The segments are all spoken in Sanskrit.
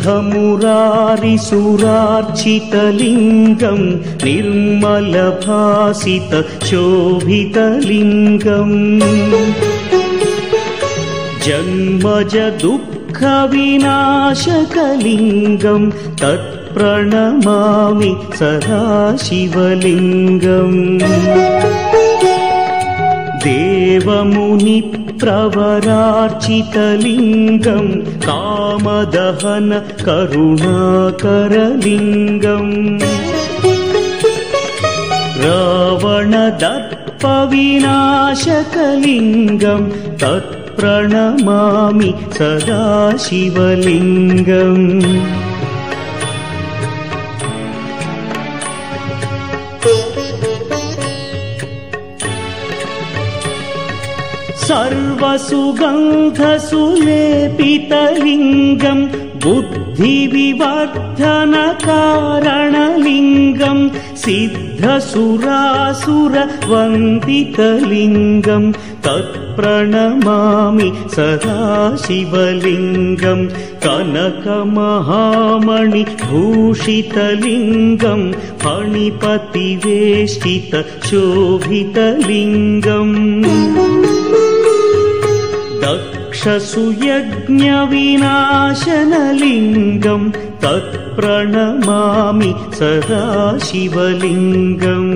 ब्रह्ममुरारिसुरार्चितलिङ्गं निर्मलभासितशोभितलिङ्गम् जन्मज दुःखविनाशकलिङ्गं तत्प्रणमामि सदा शिवलिङ्गम् देवमुनिप्रवरार्चितलिङ्गं कामदहन करुणाकरलिङ्गम् रावणदर्पविनाशकलिङ्गं तत्प्रणमामि सदा शिवलिङ्गम् सर्वसुगन्धसुलेपितलिङ्गं बुद्धिविवर्धनकारणलिङ्गं सिद्धसुरासुरवन्दितलिङ्गं तत्प्रणमामि सदा शिवलिङ्गं कनकमहामणिभूषितलिङ्गं फणिपतिवेष्टितशोभितलिङ्गम् दक्षसुयज्ञविनाशनलिङ्गं तत्प्रणमामि सदा शिवलिङ्गम्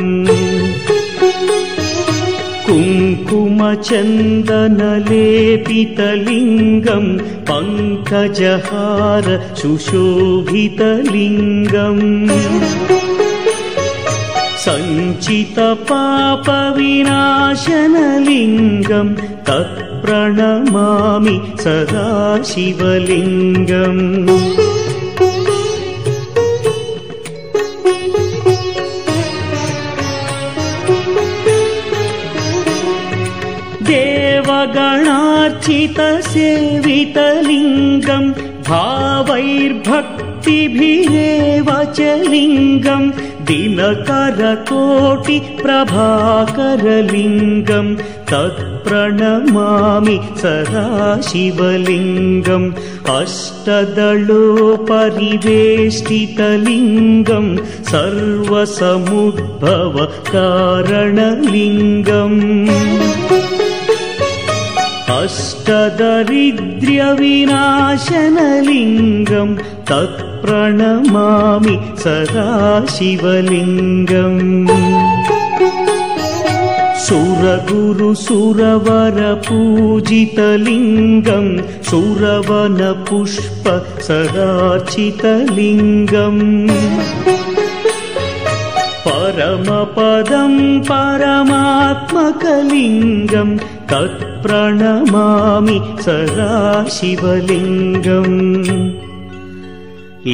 कुङ्कुमचन्दनलेपितलिङ्गं पङ्कजहार सुशोभितलिङ्गम् सञ्चितपापविनाशनलिङ्गं तत्प्रणमामि सदा शिवलिङ्गम् देवगणार्चितसेवितलिङ्गं भावैर्भक्तिभिरेव च लिङ्गं दिनकरकोटिप्रभाकरलिङ्गं तत्प्रणमामि सदा शिवलिङ्गम् अष्टदलोपरिवेष्टितलिङ्गं सर्वसमुद्भवकारणलिङ्गम् अष्टदरिद्र्यविनाशनलिङ्गं तत्प्रणमामि सदा शिवलिङ्गम् सुरगुरुसुरवरपूजितलिङ्गं सुरवनपुष्प सदार्चितलिङ्गम् परमपदं परमात्मकलिङ्गं तत्प्रणमामि सदा शिवलिङ्गम्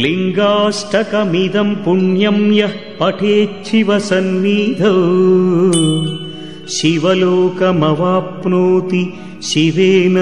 लिङ्गाष्टकमिदं पुण्यं यः पठेच्छिवसन्निधौ शिवलोकमवाप्नोति शिवेन